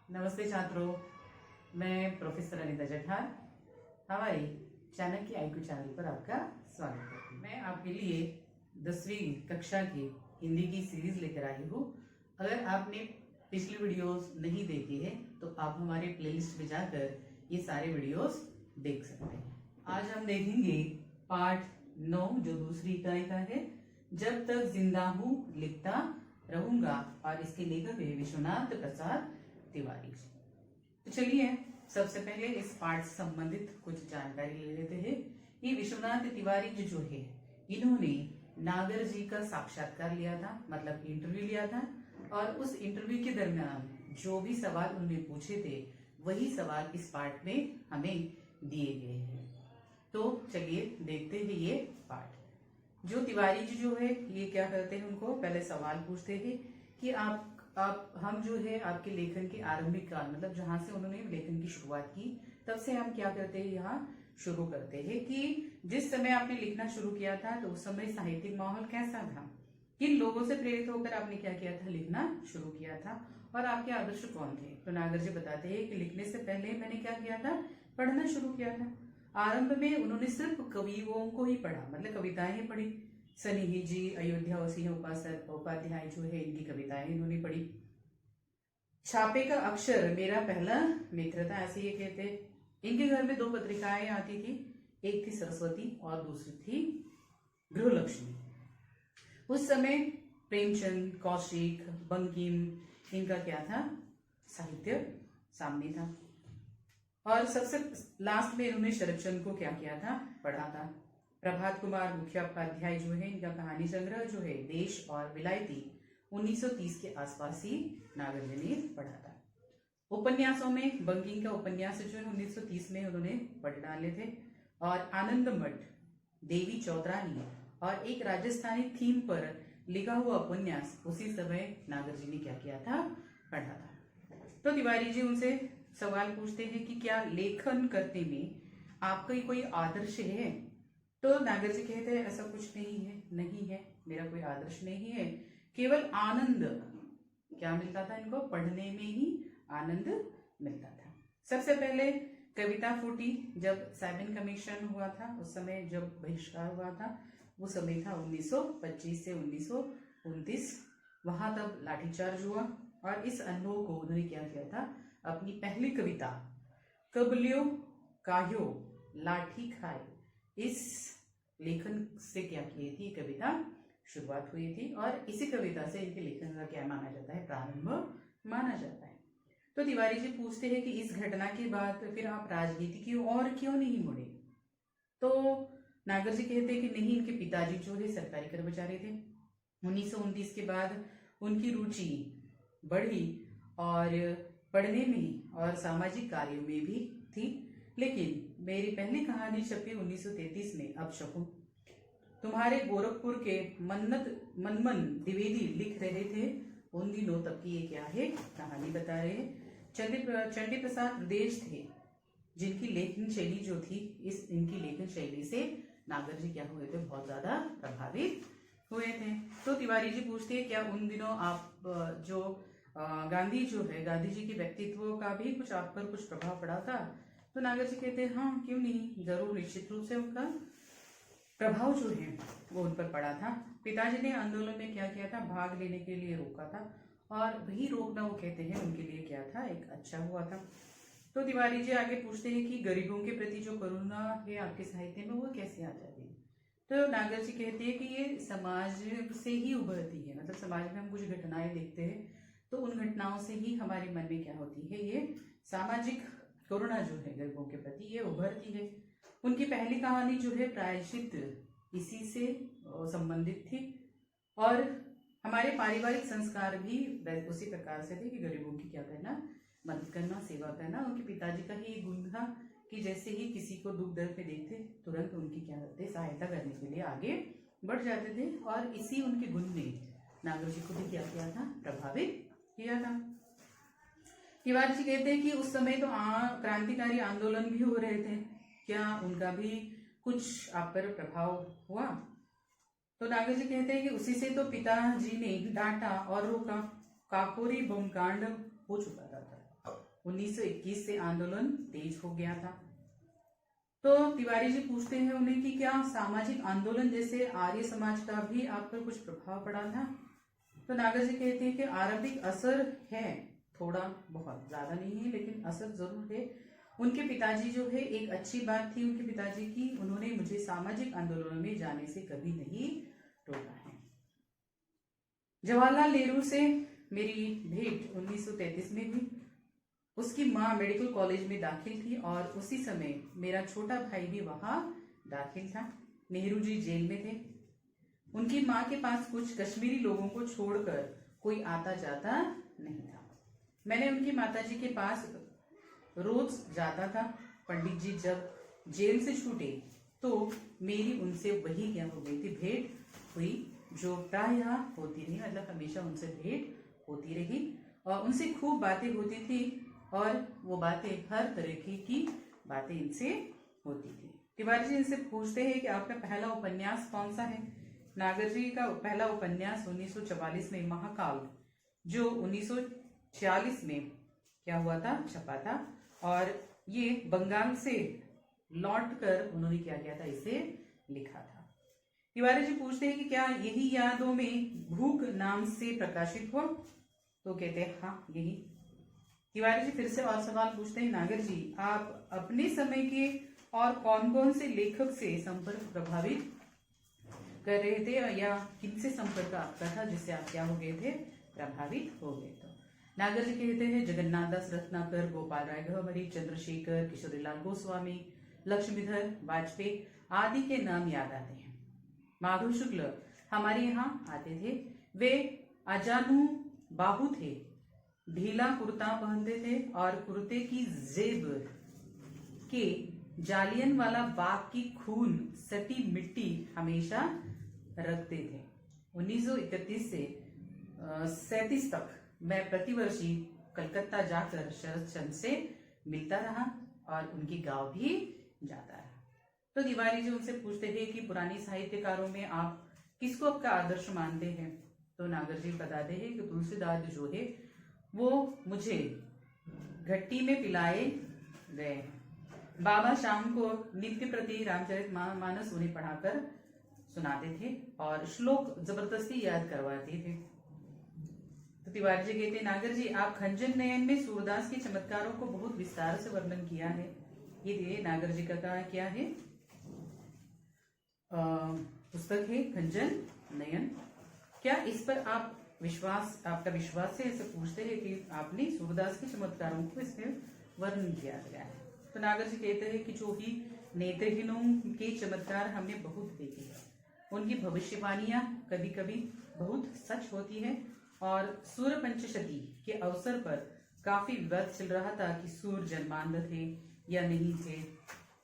नमस्ते छात्रों, मैं प्रोफेसर अनिता जठार हमारी चाणक्य आईक्यू चैनल पर आपका स्वागत करती हूँ। मैं आपके लिए 10वीं कक्षा की हिंदी की सीरीज लेकर आई हूँ। अगर आपने पिछली वीडियोस नहीं देखे हैं तो आप हमारे प्लेलिस्ट में जाकर ये सारे वीडियोस देख सकते हैं। आज हम देखेंगे पाठ 9 जो दूसरी इकाई का है, जब तक जिंदा हूँ लिखता रहूंगा, और इसके लेखक है विश्वनाथ प्रसाद तिवारी। तो चलिए सबसे पहले इस पाठ से संबंधित कुछ जानकारी ले लेते हैं। ये विश्वनाथ तिवारी जी जो है, इन्होंने नागर जी का साक्षात्कार लिया था, मतलब इंटरव्यू लिया था, और उस इंटरव्यू के दरमियान जो भी सवाल उन्होंने पूछे थे वही सवाल इस पाठ में हमें दिए गए हैं। तो चलिए देखते हैं ये पाठ। जो तिवारी जी जो है ये क्या करते हैं, उनको पहले सवाल पूछते थे कि आप हम जो है आपके लेखन के आरंभिक काल, मतलब जहां से उन्होंने लेखन की शुरुआत की तब से हम क्या करते हैं, यहाँ शुरू करते हैं कि जिस समय आपने लिखना शुरू किया था तो उस समय साहित्यिक माहौल कैसा था, किन लोगों से प्रेरित होकर आपने क्या किया था, लिखना शुरू किया था, और आपके आदर्श कौन थे। तो नागर जी बताते हैं कि लिखने से पहले मैंने क्या किया था, पढ़ना शुरू किया था। आरंभ में उन्होंने सिर्फ कवियों को ही पढ़ा, मतलब कविताएं ही पढ़ी। सनीही जी, अयोध्या वसीह उपाध्याय जो है, इनकी कविताएं इन्होंने पढ़ी। छापे का अक्षर मेरा पहला मित्र था, ऐसे ये कहते। इनके घर में 2 पत्रिकाएं आती थी, एक थी सरस्वती और दूसरी थी गृहलक्ष्मी। उस समय प्रेमचंद, कौशिक, बंकिम, इनका क्या था, साहित्य सामने था। और सबसे लास्ट में इन्होंने शरदचंद्र को क्या किया था, पढ़ा था। प्रभात कुमार मुखोपाध्याय जो है, इनका कहानी संग्रह जो है देश और विलायती 1930 के आसपास ही नागर जी ने पढ़ा था। उपन्यासों में बंकिम का उपन्यास जो है 1930 में उन्होंने पढ़ डाले थे, और आनंद मठ, देवी चौधरानी और एक राजस्थानी थीम पर लिखा हुआ उपन्यास उसी समय नागर जी ने क्या किया था, पढ़ा था। तो तिवारी जी उनसे सवाल पूछते हैं कि क्या लेखन करने में आपका कोई आदर्श है। तो नागर जी कहते हैं ऐसा कुछ नहीं है, मेरा कोई आदर्श नहीं है, केवल आनंद क्या मिलता था इनको, पढ़ने में ही आनंद मिलता था। सबसे पहले कविता फूटी जब 7 कमीशन हुआ था, उस समय जब बहिष्कार हुआ था, वो समय था 1925 से 1929। वहां तब लाठीचार्ज हुआ, और इस अनुभव को उन्होंने क्या किया था, अपनी पहली कविता कबलियो काह्यो लाठी खाए, इस लेखन से क्या की थी, कविता शुरुआत हुई थी, और इसी कविता से इनके लेखन का क्या माना जाता है, प्रारंभ माना जाता है। तो तिवारी जी पूछते हैं कि इस घटना के बाद फिर आप राजनीति की ओर क्यों नहीं मुड़े। तो नागर जी कहते हैं कि नहीं, इनके पिताजी जो है सरकारी कर्मचारी थे। 1929 के बाद उनकी रुचि बढ़ी और पढ़ने में और सामाजिक कार्यों में भी थी। लेकिन मेरी पहली कहानी छपी 1933 में, अब शकुन। तुम्हारे गोरखपुर के मनमन द्विवेदी लिख रहे थे उन दिनों, तब की ये क्या है, कहानी बता रहे हैं। चंडी प्रसाद प्रदेश थे जिनकी लेखन शैली जो थी, इनकी लेखन शैली से नागर जी क्या हुए थे, बहुत ज्यादा प्रभावित हुए थे। तो तिवारी जी पूछते हैं क्या उन दिनों आप जो गांधी जी के व्यक्तित्व का भी कुछ आप पर कुछ प्रभाव पड़ा था। तो नागर जी कहते हैं हाँ, क्यों नहीं, जरूर, निश्चित रूप से उनका प्रभाव जो है वो उन पर पड़ा था। पिताजी ने आंदोलन में क्या किया था, भाग लेने के लिए रोका था, और वही रोकना वो कहते हैं उनके लिए क्या था, एक अच्छा हुआ था। तो तिवारी जी आगे पूछते हैं कि गरीबों के प्रति जो करुणा है आपके साहित्य में वो कैसे आ जाती है। तो नागर जी कहते हैं कि ये समाज से ही उभरती है, मतलब समाज में हम कुछ घटनाएं देखते हैं तो उन घटनाओं से ही हमारे मन में क्या होती है, ये सामाजिक करुणा जो है गरीबों के प्रति ये उभरती है। उनकी पहली कहानी जो है प्रायश्चित इसी से संबंधित थी, और हमारे पारिवारिक संस्कार भी उसी प्रकार से थे कि गरीबों की क्या करना, मदद करना, सेवा करना। उनके पिताजी का ही एक गुण था कि जैसे ही किसी को दुख दर्द में देखते तुरंत उनकी क्या करते, सहायता करने के लिए आगे बढ़ जाते थे, और इसी उनके गुण ने नागर जी को भी क्या किया था, प्रभावित किया था। तिवारी जी कहते हैं कि उस समय तो क्रांतिकारी आंदोलन भी हो रहे थे, क्या उनका भी कुछ आप पर प्रभाव हुआ। तो नागर जी कहते हैं कि उसी से तो पिताजी ने डांटा और रोका, काकोरी बम कांड हो चुका था। 1921 से आंदोलन तेज हो गया था। तो तिवारी जी पूछते हैं उन्हें कि क्या सामाजिक आंदोलन जैसे आर्य समाज का भी आप पर कुछ प्रभाव पड़ा था? तो नागर जी कहते हैं कि आरंभिक असर है, थोड़ा बहुत, ज्यादा नहीं है लेकिन असर जरूर है। उनके पिताजी जो है, एक अच्छी बात थी उनके पिताजी की, उन्होंने मुझे सामाजिक आंदोलनों में जाने से कभी नहीं रोका है। जवाहरलाल नेहरू से मेरी भेंट 1933 में हुई। उसकी माँ मेडिकल कॉलेज में दाखिल थी और उसी समय मेरा छोटा भाई भी वहां दाखिल था। नेहरू जी जेल में थे। उनकी माँ के पास कुछ कश्मीरी लोगों को छोड़कर कोई आता जाता नहीं था। मैंने उनकी माताजी के पास रोज जाता था। पंडित जी जब जेल से छूटे तो मेरी उनसे वही क्या हो गई थी, भेंट हुई, जो प्रायः होती रही, मतलब हमेशा उनसे भेंट होती रही और उनसे खूब बातें होती थी और वो बातें हर तरह की बातें इनसे होती थी। तिवारी जी इनसे पूछते हैं कि आपका पहला उपन्यास कौन सा है? नागर जी का पहला उपन्यास 1944 में महाकाल, जो 1946 में क्या हुआ था, छपा था और ये बंगाल से लौटकर उन्होंने क्या किया था, इसे लिखा था। तिवारी जी पूछते हैं कि क्या यही यादों में भूख नाम से प्रकाशित हो? तो कहते हैं हाँ यही। तिवारी जी फिर से और सवाल पूछते हैं, नागर जी आप अपने समय के और कौन कौन से लेखक से संपर्क प्रभावित कर रहे थे या किनसे संपर्क आपका था जिससे आप क्या हो गए थे, प्रभावित हो गए? तो नागर जी कहते हैं जगन्नाथ दास रत्नाकर, गोपाल राय गहवरी, चंद्रशेखर, किशोरीलाल गोस्वामी, लक्ष्मीधर वाजपेयी आदि के नाम याद आते हैं। माधव शुक्ल हमारे यहाँ आते थे। वे अजानू बाहु थे, ढीला कुर्ता पहनते थे और कुर्ते की जेब के जालियन वाला बाग की खून सटी मिट्टी हमेशा रखते थे। 1931 से 37 तक मैं प्रतिवर्षी कलकत्ता जाकर शरद चंद्र से मिलता रहा और उनकी गांव भी जाता रहा। तो तिवारी जी उनसे पूछते थे कि पुरानी साहित्यकारों में आप किसको आपका आदर्श मानते हैं? तो नागर जी बताते हैं कि तुलसीदास जो है वो मुझे घट्टी में पिलाए गए। बाबा शाम को नित्य प्रति रामचरितमानस उन्हें पढ़ाकर सुनाते थे और श्लोक जबरदस्ती याद करवाते थे। तो तिवारी जी कहते, नागर जी आप खंजन नयन में सूरदास के चमत्कारों को बहुत विस्तार से वर्णन किया है। ये नागर जी का क्या है, पुस्तक है खंजन नयन। क्या इस पर आपका विश्वास है? ऐसे पूछते हैं कि आपने सूरदास के चमत्कारों को इसमें वर्णन किया गया है। तो नागर जी कहते हैं कि जो ही नेत्रहीनों के चमत्कार हमने बहुत देखे हैं, उनकी भविष्यवाणियां कभी कभी बहुत सच होती है और सूर्य पंचशती के अवसर पर काफी विवाद चल रहा था कि सूर्य जन्मांध थे या नहीं थे।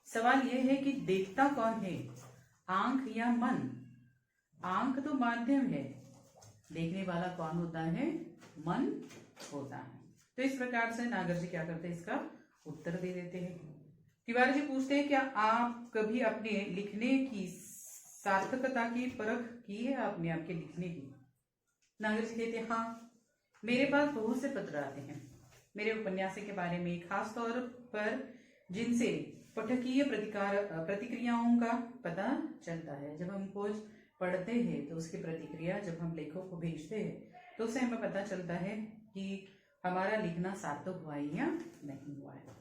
सवाल यह है कि देखता कौन है, आंख या मन? आंख तो माध्यम है, देखने वाला कौन होता है, मन होता है। तो इस प्रकार से नागर जी क्या करते हैं, इसका उत्तर दे देते हैं। तिवारी जी पूछते हैं क्या आप कभी अपने लिखने की सार्थकता की परख की है आपने, आपके लिखने की? नागर जी कहते हैं हाँ, मेरे पास बहुत से पत्र आते हैं मेरे उपन्यास के बारे में, खास तौर पर जिनसे पठकीय प्रतिक्रियाओं का पता चलता है। जब हम कुछ पढ़ते हैं तो उसकी प्रतिक्रिया जब हम लेखक को भेजते हैं तो उससे हमें पता चलता है कि हमारा लिखना सार्थक हुआ है या नहीं हुआ है।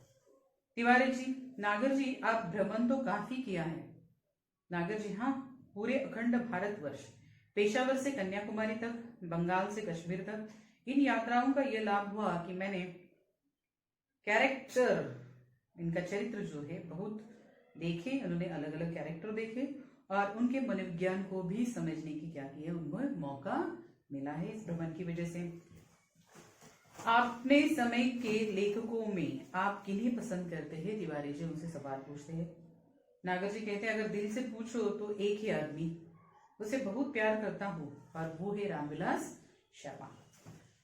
तिवारी जी, नागर जी आप भ्रमण तो काफी किया है। नागर जी हाँ, पूरे अखंड भारतवर्ष, पेशावर से कन्याकुमारी तक, बंगाल से कश्मीर तक। इन यात्राओं का यह लाभ हुआ कि मैंने कैरेक्टर, इनका चरित्र जो है बहुत देखे, उन्होंने अलग अलग कैरेक्टर देखे और उनके मनोविज्ञान को भी समझने की क्या किया, उनको मौका मिला है इस भ्रमण की वजह से। अपने समय के लेखकों में आप किन्हें पसंद करते हैं? तिवारी जी उनसे सवाल पूछते हैं। नागर जी कहते हैं अगर दिल से पूछो तो एक ही आदमी, उसे बहुत प्यार करता हूँ और वो है रामविलास शर्मा।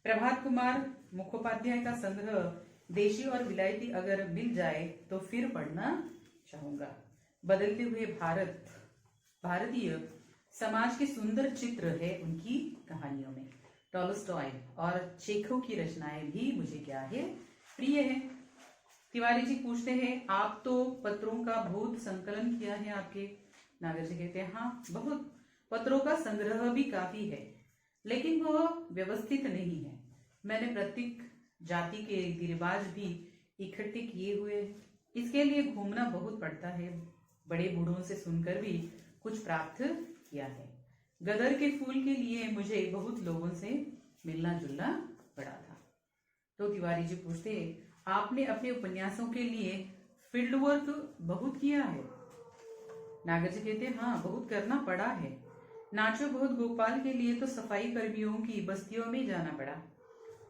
प्रभात कुमार मुखोपाध्याय का संग्रह देशी और विलायती अगर मिल जाए तो फिर पढ़ना चाहूंगा। बदलते हुए भारतीय समाज के सुंदर चित्र है उनकी कहानियों में। टॉलस्टॉय और चेखव की रचनाएं भी मुझे क्या है, प्रिय है। तिवारी जी पूछते हैं, आप तो पत्रों का बहुत संकलन किया है आपके। नागर जी कहते हैं, हाँ बहुत, पत्रों का संग्रह भी काफी है, लेकिन वह व्यवस्थित नहीं है। मैंने प्रत्येक जाति के रीति रिवाज भी इकट्ठे किए हुए हैं। इसके लिए घूमना बहुत पड़ता है। बड़े बूढ़ों से सुनकर भी कुछ प्राप्त किया है। गदर के फूल के लिए मुझे बहुत लोगों से मिलना जुलना पड़ा था। तो तिवारी जी पूछते, आपने अपने उपन्यासों के लिए फील्ड वर्क बहुत किया है। नागर जी कहते, हाँ बहुत करना पड़ा है। नाचो बहुत गोपाल के लिए तो सफाई कर्मियों की बस्तियों में जाना पड़ा,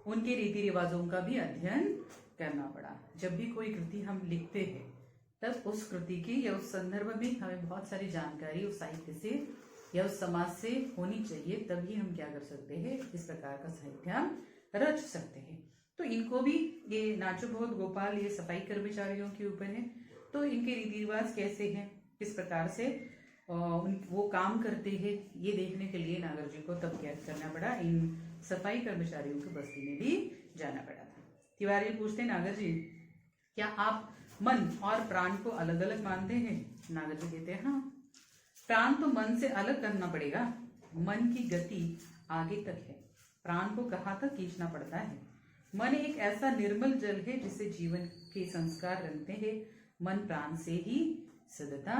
उनके रीति रिवाजों का भी अध्ययन करना पड़ा। जब भी कोई कृति हम लिखते हैं तब उस कृति की या उस संदर्भ में हमें बहुत सारी जानकारी उस साहित्य से या उस समाज से होनी चाहिए, तभी हम क्या कर सकते हैं, इस प्रकार का साहित्य हम रच सकते हैं। तो इनको भी, ये नाचो बहुत गोपाल, ये सफाई कर्मचारियों के ऊपर है। तो इनके रीति रिवाज कैसे हैं, किस प्रकार से वो काम करते हैं, ये देखने के लिए नागर जी को तब क्या करना पड़ा, इन सफाई कर्मचारियों की बस्ती में भी जाना पड़ा था। तिवारी पूछते, नागर जी क्या आप मन और प्राण को अलग अलग मानते हैं। नागर जी कहते हैं, हाँ प्राण तो मन से अलग करना पड़ेगा। मन की गति आगे तक है, प्राण को कहाँ तक खींचना पड़ता है। मन एक ऐसा निर्मल जल है जिससे जीवन के संस्कार रंगते हैं। मन प्राण से ही सदता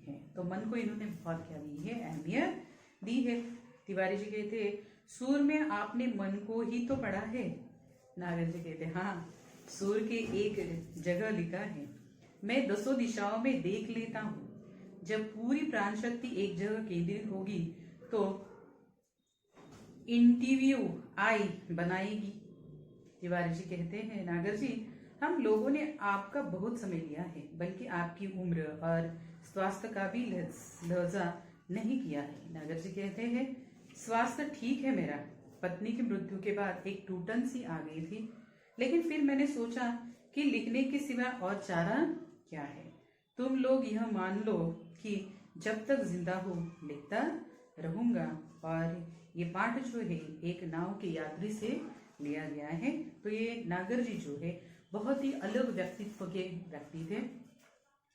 है। तो मन को इन्होंने बहुत क्या दी है, अहमियत दी है। तिवारी जी कहते, सूर में आपने मन को ही तो पढ़ा है। नागर जी कहते, हाँ सूर के एक जगह लिखा है, मैं 10 दिशाओं में देख लेता हूँ। जब पूरी प्राण शक्ति एक जगह केंद्रित होगी तो इंटरव्यू आई बनाएगी। तिवारी जी कहते हैं, नागर जी हम लोगों ने आपका बहुत समय लिया है, बल्कि आपकी उम्र और स्वास्थ्य का भी लहजा नहीं किया है। नागर जी कहते हैं, स्वास्थ्य ठीक है मेरा। पत्नी की मृत्यु के बाद एक टूटन सी आ गई थी, लेकिन फिर मैंने सोचा कि लिखने के सिवा और चारा क्या है। तुम लोग यह मान लो कि जब तक जिंदा हो लिखता रहूंगा। और ये पाठ जो है एक नाव के यात्री से लिया गया है। तो ये नागर जी जो है बहुत ही अलग व्यक्तित्व के व्यक्ति थे,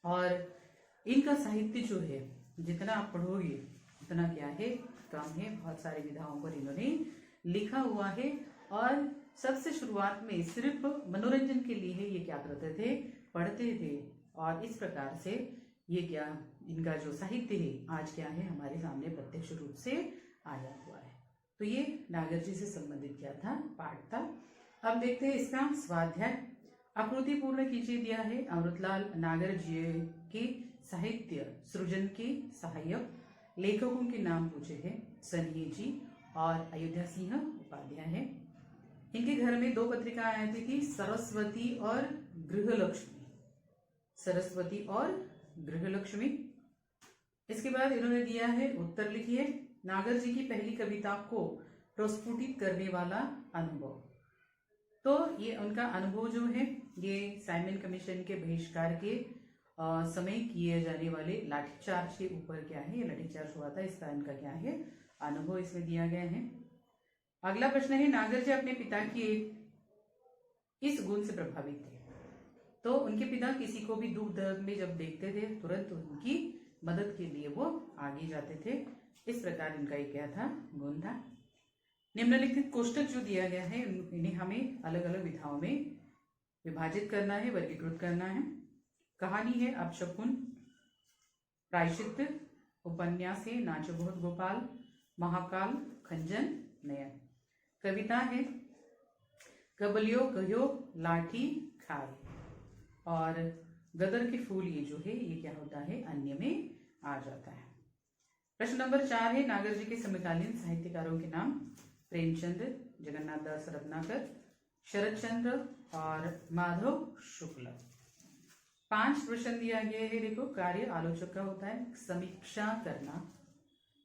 और इनका साहित्य जो है जितना आप पढ़ोगे उतना क्या है, कम है। बहुत सारी विधाओं पर इन्होंने लिखा हुआ है। और सबसे शुरुआत में सिर्फ मनोरंजन के लिए ये क्या करते थे, पढ़ते थे। और इस प्रकार से ये क्या, इनका जो साहित्य है आज क्या है, हमारे सामने प्रत्यक्ष रूप से आया हुआ है। तो ये नागर जी से संबंधित क्या था, पाठ था। अब देखते हैं इसका स्वाध्याय। आकृति पूर्ण कीजिए दिया है। अमृतलाल नागर जी के साहित्य सृजन के सहायक लेखकों के नाम पूछे हैं। सन्ही जी और अयोध्या सिंह उपाध्याय है। इनके घर में 2 पत्रिकाएं आती थी, सरस्वती और गृहलक्ष्मी। सरस्वती और गृहलक्ष्मी। इसके बाद इन्होंने दिया है, उत्तर लिखिए। नागर जी की पहली कविता को प्रस्फुटित करने वाला अनुभव। तो ये उनका अनुभव जो है, ये साइमन कमीशन के बहिष्कार के समय किए जाने वाले लाठीचार्ज के ऊपर क्या है, ये लाठीचार्ज हुआ था, इसका इनका क्या है अनुभव इसमें दिया गया है। अगला प्रश्न है, नागर जी अपने पिता के इस गुण से प्रभावित थे। तो उनके पिता किसी को भी दुख दर्द में जब देखते थे तुरंत उनकी मदद के लिए वो आगे जाते थे। इस प्रकार इनका एक क्या था, गुण था। निम्नलिखित कोष्टक जो दिया गया है इन्हें हमें अलग अलग विधाओं में विभाजित करना है, वर्गीकृत करना है। कहानी है अपशकुन, प्रायश्चित, उपन्यास है नाचो बहुत गोपाल, महाकाल, खंजन, नयन। कविता है कबलियो कहो लाठी खाए, और गदर के फूल ये जो है ये क्या होता है, अन्य में आ जाता है। प्रश्न नंबर 4 है, नागर जी के समकालीन साहित्यकारों के नाम। प्रेमचंद, जगन्नाथ दास रत्नाकर, शरद चंद्र और माधव शुक्ल। 5 प्रश्न दिया गया है। देखो, कार्य आलोचक का होता है, समीक्षा करना,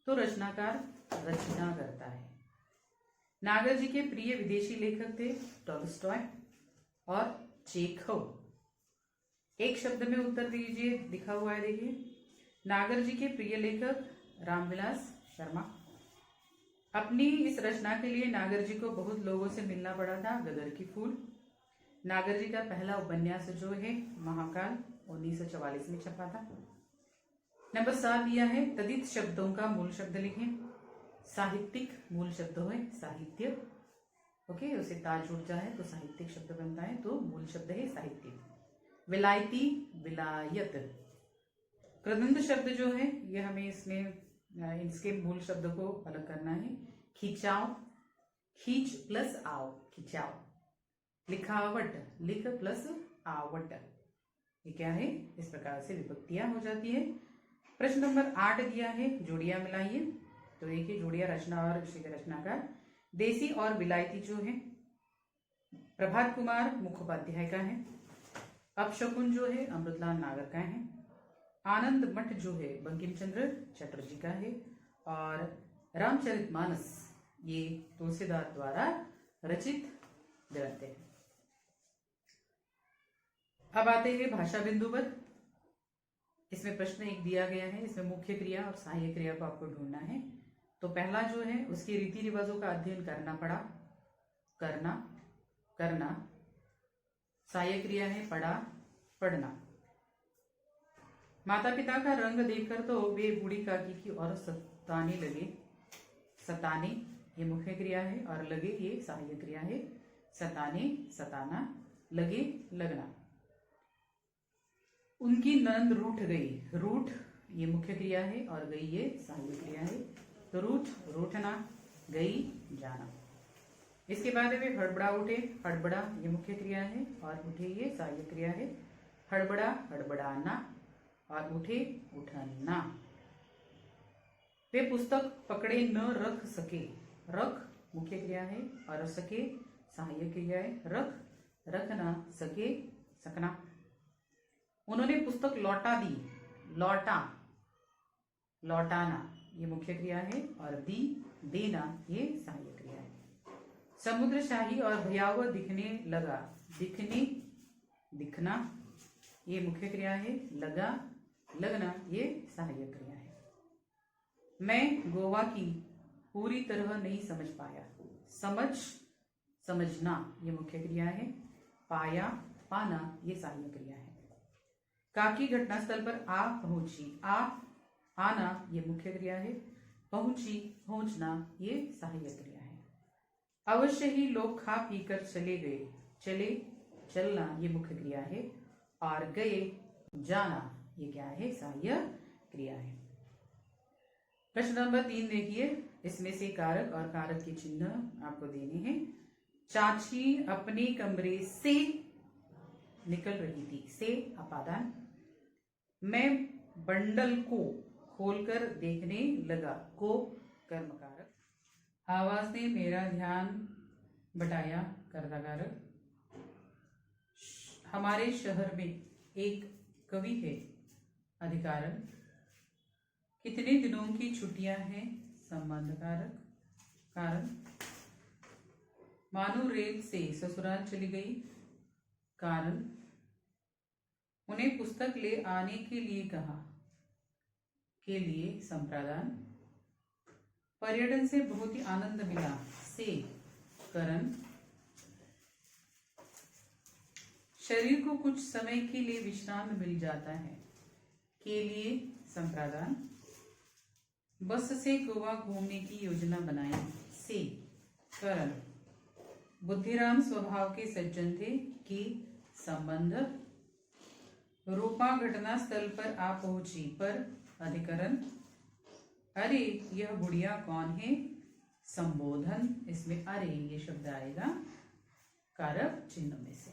तो रचनाकार रचना करता है। नागर जी के प्रिय विदेशी लेखक थे टॉलस्टॉय और चेखव। एक शब्द में उत्तर दीजिए, लिखा हुआ है देखिए। नागर जी के प्रिय लेखक रामविलास शर्मा। अपनी इस रचना के लिए नागर जी को बहुत लोगों से मिलना पड़ा था। गदर की फूल। नागर जी का पहला उपन्यास जो है महाकाल 1944 में छपा था। नंबर 7 दिया है तदित शब्दों का मूल शब्द लिखें। साहित्यिक मूल शब्द है साहित्य, ओके, उसे ताज जुड़ जाए तो साहित्यिक शब्द बनता है, तो मूल शब्द है साहित्यिक। विलायती विलायत। कृदंत शब्द जो है ये हमें इसमें इसके मूल शब्द को अलग करना है। खिंचाव, खींच प्लस आव, खिंचाव। लिखावट, लिख प्लस आवट, ये क्या है, इस प्रकार से विभक्तियां हो जाती है। प्रश्न नंबर 8 दिया है जोड़ियां मिलाइए। तो देखिए जोड़ियां रचना और विषय के रचनाकार। देसी और विलायती जो है प्रभात कुमार मुखोपाध्याय का है। अपशकुन जो है अमृतलाल नागर का है। आनंद मठ जो है बंकिम चंद्र चटर्जी का है। और रामचरितमानस ये तुलसीदास द्वारा रचित ग्रंथ है। अब आते हैं भाषा बिंदु पर। इसमें प्रश्न एक दिया गया है, इसमें मुख्य क्रिया और सहायक क्रिया को आपको ढूंढना है। तो पहला जो है उसके रीति रिवाजों का अध्ययन करना पड़ा, करना, करना। सहायक क्रिया है पढ़ा, पढ़ना। माता पिता का रंग देखकर तो वे बूढ़ी काकी की और सताने लगे, सताने ये मुख्य क्रिया है और लगे ये सहायक क्रिया है। सताने, सताना, लगे, लगना। उनकी नंद रूठ गई, रूठ ये मुख्य क्रिया है और गई ये सहायक क्रिया है। तो रूठ रूठना, गई जाना। इसके बाद वे हड़बड़ा उठे, हड़बड़ा ये मुख्य क्रिया है और उठे ये सहायक क्रिया है। हड़बड़ा, हड़बड़ाना और उठे, उठना। वे पुस्तक पकड़े न रख सके, रख मुख्य क्रिया है और सके सहायक क्रिया है। रख, रखना, सके, सकना। उन्होंने पुस्तक लौटा दी, लौटा, लौटाना ये मुख्य क्रिया है और दी, देना ये सहायक क्रिया है। समुद्रशाही और भयावह दिखने लगा, दिखने, दिखना ये मुख्य क्रिया है। लगा, लगना ये सहायक क्रिया है। मैं गोवा की पूरी तरह नहीं समझ पाया, समझ, समझना ये मुख्य क्रिया है। पाया, पाना ये सहायक क्रिया है। काकी घटनास्थल पर आ पहुंची, आ, आना ये मुख्य क्रिया है। पहुंची, पहुंचना ये सहायक क्रिया है। अवश्य ही लोग खा पी कर चले गए, चले, चलना ये मुख्य क्रिया है और गए, जाना ये क्या है, सहायक क्रिया है। प्रश्न नंबर 3 देखिए, इसमें से कारक और कारक के चिन्ह आपको देने हैं। चाची अपने कमरे से निकल रही थी, से अपादान। मैं बंडल को खोलकर देखने लगा, को कर्म कारक। आवाज ने मेरा ध्यान बटाया, कर्ता कारक। हमारे शहर में एक कवि है, अधिकारन। कितने दिनों की छुट्टियां हैं, संबंध कारक, कारण। मानो रेल से ससुराल चली गई, कारण। उन्हें पुस्तक ले आने के लिए कहा, के लिए संप्रादान। पर्यटन से बहुत ही आनंद मिला, से करण। शरीर को कुछ समय के लिए विश्राम मिल जाता है, के लिए संप्रादान। बस से गोवा घूमने की योजना बनाई, से करण। बुद्धिराम स्वभाव के सज्जन थे, के संबंध। रूपा घटना स्थल पर आ पहुंची, पर अधिकरण। अरे यह बुढ़िया कौन है, संबोधन। इसमें अरे ये शब्द आएगा कारक चिन्ह में से।